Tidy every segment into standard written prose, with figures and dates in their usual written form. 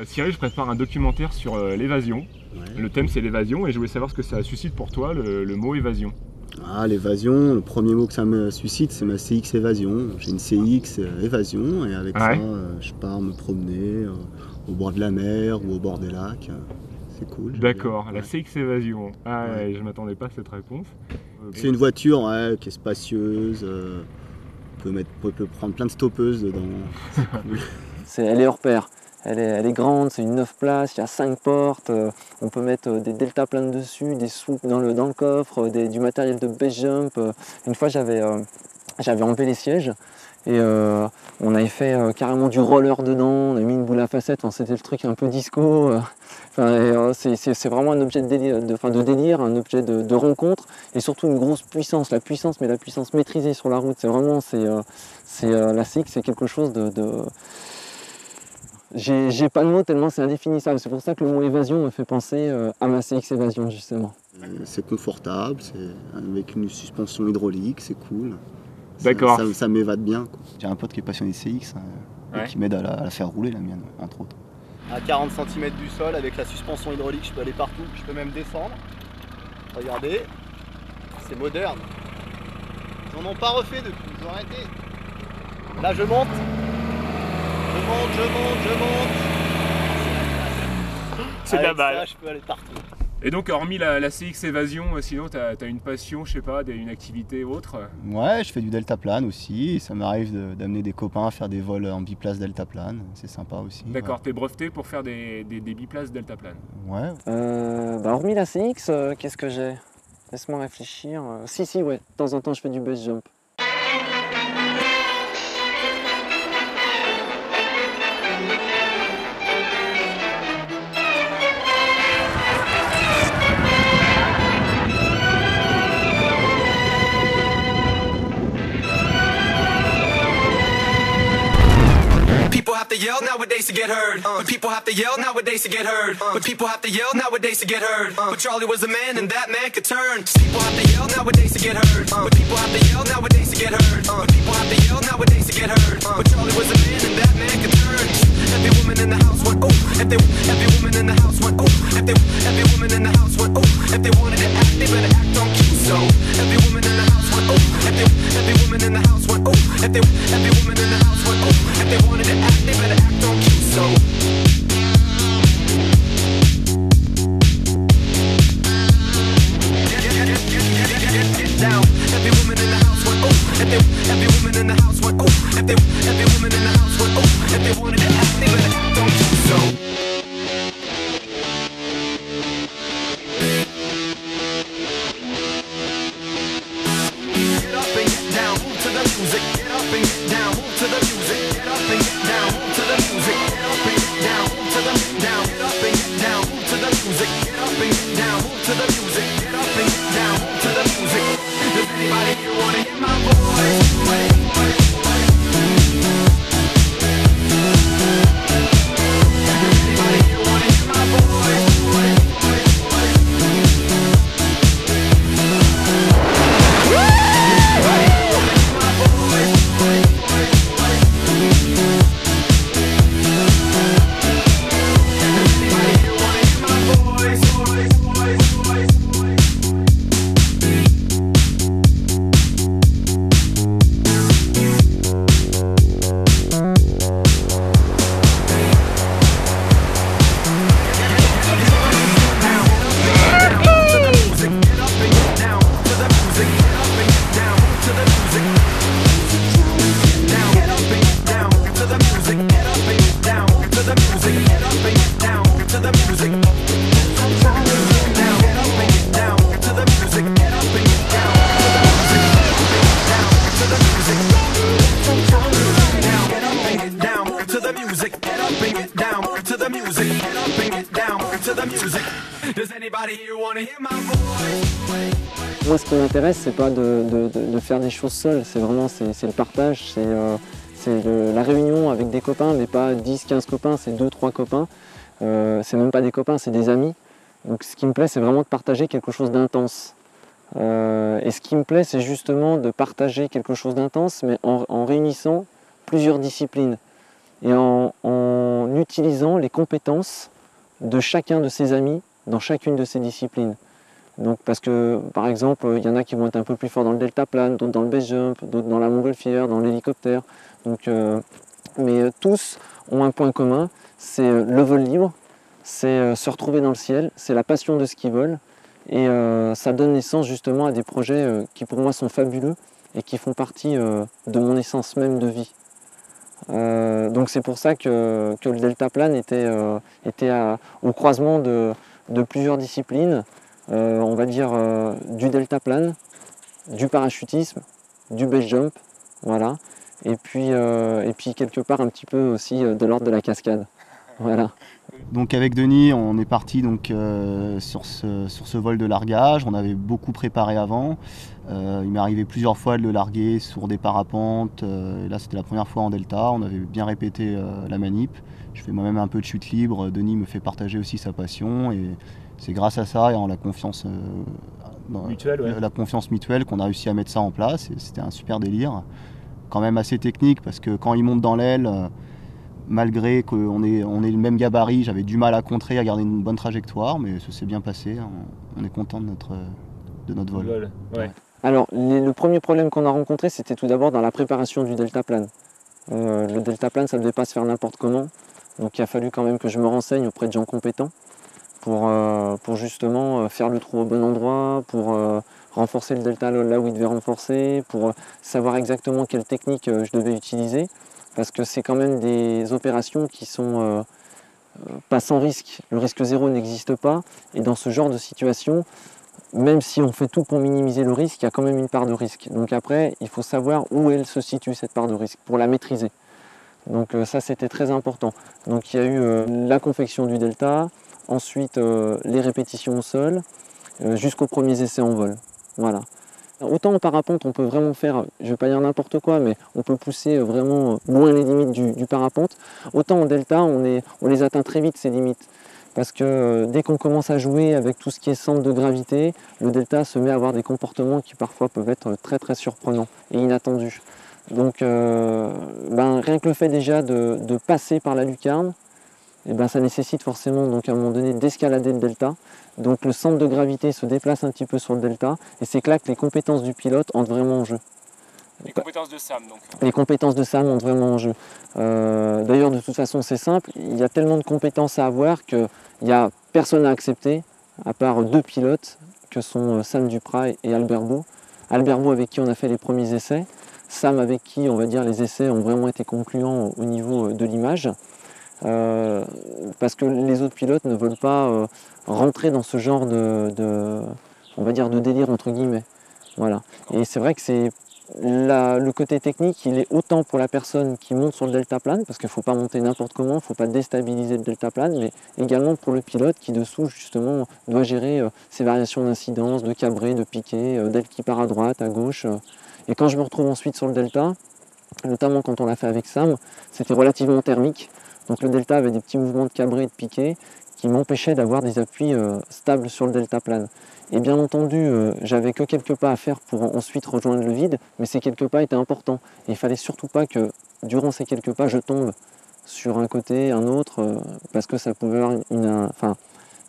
Cyril, je prépare un documentaire sur l'évasion. Ouais. Le thème c'est l'évasion et je voulais savoir ce que ça suscite pour toi le mot évasion. Ah, l'évasion, le premier mot que ça me suscite, c'est ma CX Évasion. J'ai une CX Évasion et avec ça, je pars me promener au bord de la mer ou au bord des lacs. C'est cool. D'accord, la CX Évasion. Ah, ouais. Je m'attendais pas à cette réponse. C'est une voiture qui est spacieuse. On peut prendre plein de stoppeuses dedans. C'est cool. Elle est hors pair. Elle est grande, c'est une 9 places, il y a 5 portes, on peut mettre des deltaplanes dessus, des soupes dans le coffre, du matériel de base jump. Une fois j'avais enlevé les sièges et on avait fait carrément du roller dedans, on a mis une boule à facettes, c'était le truc un peu disco. C'est vraiment un objet de délire, un objet de rencontre et surtout une grosse puissance, la puissance maîtrisée sur la route. C'est vraiment, la CX, c'est quelque chose de j'ai pas de mots tellement c'est indéfinissable. C'est pour ça que le mot évasion me fait penser à ma CX Évasion justement. C'est confortable, c'est avec une suspension hydraulique, c'est cool. D'accord. Ça m'évade bien. J'ai un pote qui est passionné CX et qui m'aide à la faire rouler la mienne, entre autres. À 40 cm du sol, avec la suspension hydraulique, je peux aller partout, je peux même descendre. Regardez, c'est moderne. Ils n'en ont pas refait depuis, ils ont arrêté. Là je monte. Je monte. C'est de la balle. Ça, je peux aller partout. Et donc, hormis la CX Évasion, sinon, tu as une passion, je sais pas, une activité autre? Ouais, je fais du deltaplane aussi. Ça m'arrive d'amener des copains à faire des vols en biplace deltaplane. C'est sympa aussi. D'accord, t'es breveté pour faire des biplaces deltaplane? Ouais. Hormis la CX, qu'est-ce que j'ai? Laisse-moi réfléchir. Si, ouais. De temps en temps, je fais du base jump. People have to yell nowadays to get heard. But people have to yell nowadays to get heard. But people have to yell nowadays to get heard. But Charlie was a man and that man could turn. People have to yell nowadays to get heard. But people have to yell nowadays to get heard. But people have to yell nowadays to get heard. But Charlie was a man and that man could turn. Every woman in the house went ooh. Every woman in the house went ooh. Every woman in the house went ooh. If they wanted to act, they better act on cue. So every woman in the house went ooh. Every woman in the house went ooh. Every woman in the house went ooh. If they wanted to act, they better act on cue. So get down. Every woman in the house went ooh. Every woman in the house went ooh. Every woman in the house went ooh. If they wanted to act, they better act on cue. So get up and get down, move to the music. Get up and get down, move to the music. Get up and get down, move to the music. Get up and get down, move to the down. Get up and get down, move to the music. Get up and get down, move to the music. Get up and get down, move to the music. Does anybody here wanna hear my voice? Moi, ce qui m'intéresse, c'est pas de faire des choses seul, c'est vraiment le partage, c'est la réunion avec des copains, mais pas 10-15 copains, c'est 2-3 copains. C'est même pas des copains, c'est des amis. Donc ce qui me plaît, c'est vraiment de partager quelque chose d'intense. Et ce qui me plaît, c'est justement de partager quelque chose d'intense, mais en réunissant plusieurs disciplines. et en utilisant les compétences de chacun de ses amis dans chacune de ses disciplines. Donc, parce que, par exemple, il y en a qui vont être un peu plus forts dans le deltaplane, d'autres dans le base jump, d'autres dans la montgolfière, dans l'hélicoptère. Donc, mais tous ont un point commun, c'est le vol libre, c'est se retrouver dans le ciel, c'est la passion de ce qu'ils veulent. Et ça donne naissance justement à des projets qui pour moi sont fabuleux et qui font partie de mon essence même de vie. Donc c'est pour ça que le deltaplane était au croisement de plusieurs disciplines, on va dire du deltaplane, du parachutisme, du base jump, voilà, et puis quelque part un petit peu aussi de l'ordre de la cascade. Voilà. Donc avec Denis, on est parti donc, sur ce vol de largage. On avait beaucoup préparé avant. Il m'est arrivé plusieurs fois de le larguer sur des parapentes. Et là, c'était la première fois en delta. On avait bien répété la manip. Je fais moi-même un peu de chute libre. Denis me fait partager aussi sa passion. Et c'est grâce à ça et en la confiance mutuelle qu'on a réussi à mettre ça en place. Et c'était un super délire. Quand même assez technique parce que quand il monte dans l'aile, malgré qu'on est le même gabarit, j'avais du mal à contrer, à garder une bonne trajectoire, mais ça s'est bien passé. On est content de notre vol. Ouais. Alors, le premier problème qu'on a rencontré, c'était tout d'abord dans la préparation du deltaplane. Le deltaplane, ça ne devait pas se faire n'importe comment. Donc il a fallu quand même que je me renseigne auprès de gens compétents pour justement faire le trou au bon endroit, pour renforcer le delta là où il devait renforcer, pour savoir exactement quelle technique je devais utiliser. Parce que c'est quand même des opérations qui sont pas sans risque. Le risque zéro n'existe pas. Et dans ce genre de situation, même si on fait tout pour minimiser le risque, il y a quand même une part de risque. Donc après, il faut savoir où elle se situe, cette part de risque, pour la maîtriser. Donc ça, c'était très important. Donc il y a eu la confection du delta, ensuite les répétitions au sol, jusqu'aux premiers essais en vol. Voilà. Autant en parapente, on peut vraiment faire, je ne vais pas dire n'importe quoi, mais on peut pousser vraiment loin les limites du parapente. Autant en delta, on les atteint très vite, ces limites. Parce que dès qu'on commence à jouer avec tout ce qui est centre de gravité, le delta se met à avoir des comportements qui parfois peuvent être très très surprenants et inattendus. Donc rien que le fait déjà de passer par la lucarne, ça nécessite forcément donc, à un moment donné d'escalader le delta. Donc le centre de gravité se déplace un petit peu sur le delta et c'est là que les compétences du pilote entrent vraiment en jeu. Les compétences de Sam donc. Les compétences de Sam entrent vraiment en jeu. D'ailleurs de toute façon c'est simple, il y a tellement de compétences à avoir qu'il n'y a personne à accepter à part deux pilotes que sont Sam Duprat et Albert Beau. Albert Beau avec qui on a fait les premiers essais, Sam avec qui on va dire les essais ont vraiment été concluants au niveau de l'image. Parce que les autres pilotes ne veulent pas rentrer dans ce genre on va dire de délire entre guillemets. Voilà. Et c'est vrai que c'est le côté technique, il est autant pour la personne qui monte sur le deltaplane, parce qu'il ne faut pas monter n'importe comment, il ne faut pas déstabiliser le deltaplane, mais également pour le pilote qui dessous justement doit gérer ces variations d'incidence, de cabré, de piqué, d'aile qui part à droite, à gauche. Et quand je me retrouve ensuite sur le delta, notamment quand on l'a fait avec Sam, c'était relativement thermique. Donc le delta avait des petits mouvements de cabré et de piqué qui m'empêchaient d'avoir des appuis stables sur le deltaplane. Et bien entendu, j'avais que quelques pas à faire pour ensuite rejoindre le vide, mais ces quelques pas étaient importants. Et il ne fallait surtout pas que durant ces quelques pas, je tombe sur un côté, un autre, parce que ça pouvait avoir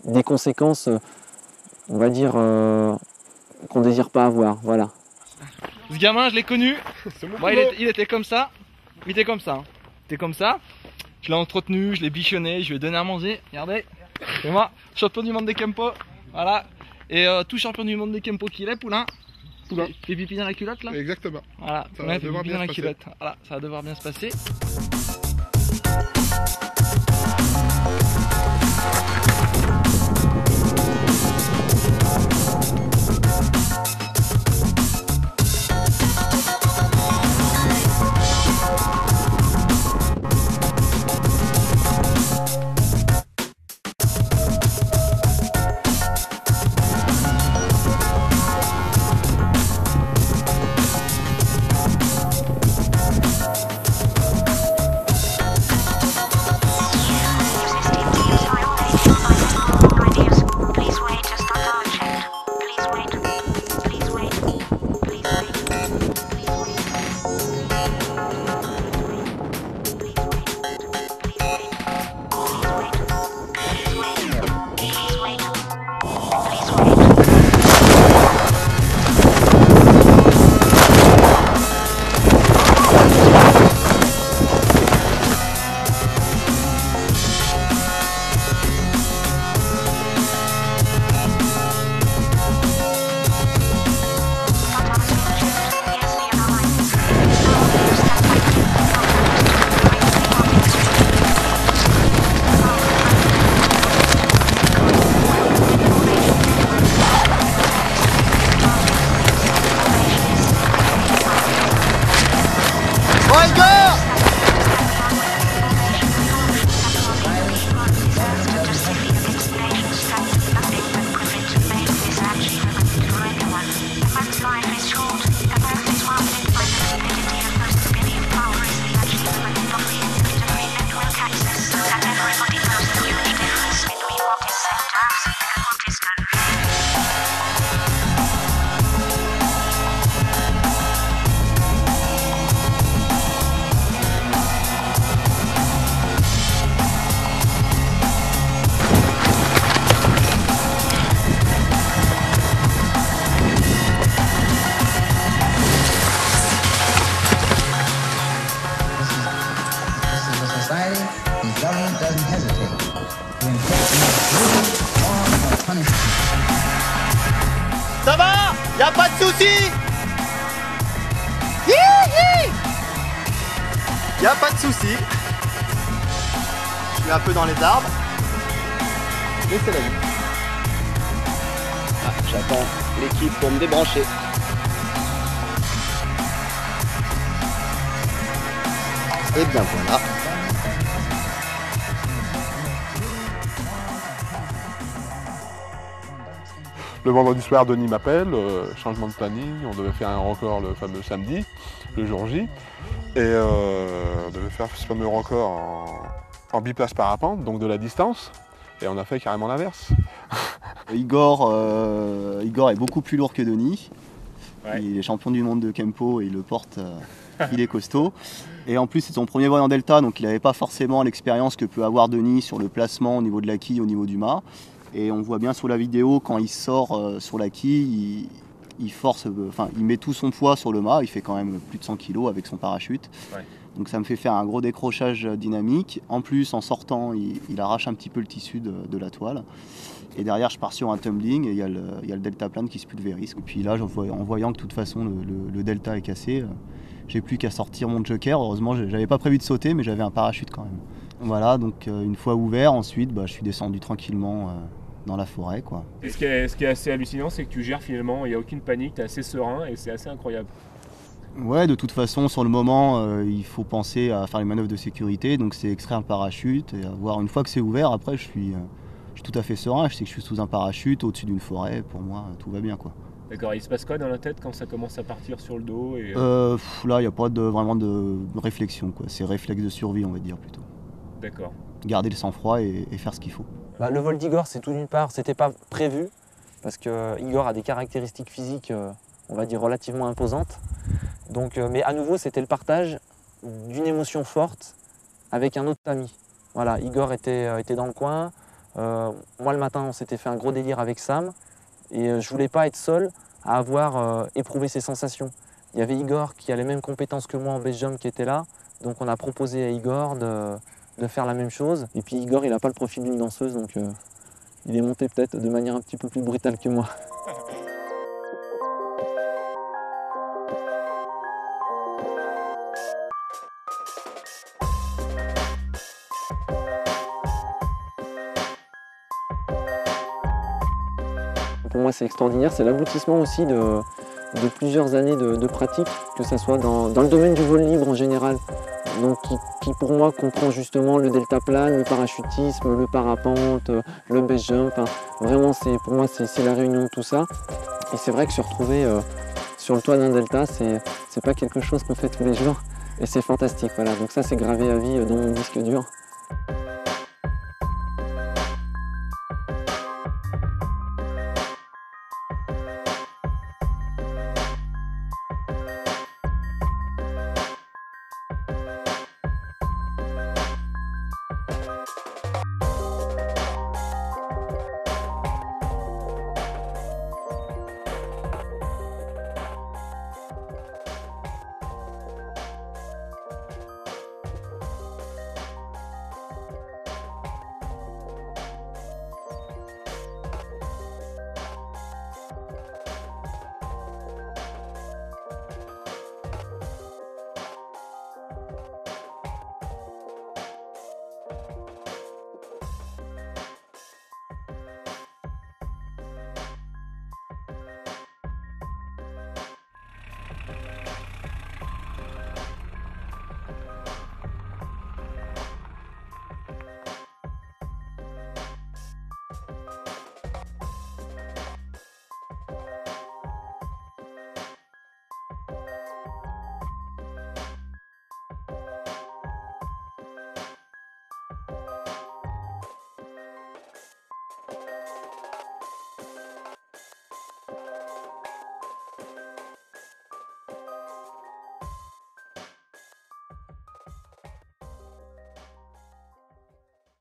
des conséquences, on va dire, qu'on ne désire pas avoir. Voilà. Ce gamin, je l'ai connu. Moi, il était comme ça. Il était comme ça. Hein. Il était comme ça. Je l'ai entretenu, je l'ai bichonné, je lui ai donné à manger. Regardez, c'est moi, champion du monde des Kempo. Voilà. Et tout champion du monde des Kempo qu'il est, Poulain. Les pipis dans la culotte là. Exactement. Voilà, ça va devoir bien se passer. Voilà, ça va devoir bien se passer. Ça va? Y a pas de souci? Y a pas de souci. Je suis un peu dans les arbres. Mais c'est la vie. Ah, j'attends l'équipe pour me débrancher. Et bien voilà. Le vendredi soir, Denis m'appelle, changement de planning, on devait faire un record le fameux samedi, le jour J, et on devait faire ce fameux record en biplace parapente, donc de la distance, et on a fait carrément l'inverse. Igor est beaucoup plus lourd que Denis. Ouais. Il est champion du monde de Kempo et il le porte, il est costaud. Et en plus c'est son premier vol en delta, donc il n'avait pas forcément l'expérience que peut avoir Denis sur le placement au niveau de la quille, au niveau du mât. Et on voit bien sur la vidéo, quand il sort sur la quille, il force, il met tout son poids sur le mât, il fait quand même plus de 100 kg avec son parachute. Ouais. Donc ça me fait faire un gros décrochage dynamique. En plus, en sortant, il arrache un petit peu le tissu de la toile. Et derrière, je pars sur un tumbling et il y a le deltaplane qui se pulvérise. Et puis là, en voyant que de toute façon le delta est cassé, j'ai plus qu'à sortir mon joker. Heureusement, j'avais pas prévu de sauter, mais j'avais un parachute quand même. Voilà, donc une fois ouvert, ensuite, je suis descendu tranquillement dans la forêt, quoi. Et ce qui est assez hallucinant, c'est que tu gères finalement, il n'y a aucune panique, tu es assez serein et c'est assez incroyable. Ouais, de toute façon, sur le moment, il faut penser à faire les manœuvres de sécurité, donc c'est extraire le parachute et avoir, une fois que c'est ouvert, après je suis tout à fait serein, je sais que je suis sous un parachute, au-dessus d'une forêt, pour moi tout va bien, quoi. D'accord, il se passe quoi dans la tête quand ça commence à partir sur le dos et... Là, il n'y a pas vraiment de réflexion, quoi. C'est réflexe de survie, on va dire plutôt. D'accord. Garder le sang-froid et faire ce qu'il faut. Le vol d'Igor, c'est tout d'une part, c'était pas prévu, parce que Igor a des caractéristiques physiques, on va dire, relativement imposantes. Donc, mais à nouveau, c'était le partage d'une émotion forte avec un autre ami. Voilà, Igor était dans le coin. Moi, le matin, on s'était fait un gros délire avec Sam. Et je voulais pas être seul à avoir éprouvé ces sensations. Il y avait Igor qui a les mêmes compétences que moi en base jump qui était là. Donc on a proposé à Igor de faire la même chose. Et puis Igor, il n'a pas le profil d'une danseuse, donc il est monté peut-être de manière un petit peu plus brutale que moi. Pour moi, c'est extraordinaire. C'est l'aboutissement aussi de plusieurs années de pratique, que ce soit dans le domaine du vol libre en général. Donc, qui pour moi comprend justement le deltaplane, le parachutisme, le parapente, le base jump. Hein. Vraiment, pour moi, c'est la réunion de tout ça. Et c'est vrai que se retrouver sur le toit d'un delta, c'est pas quelque chose qu'on fait tous les jours. Et c'est fantastique. Voilà. Donc ça, c'est gravé à vie dans mon disque dur.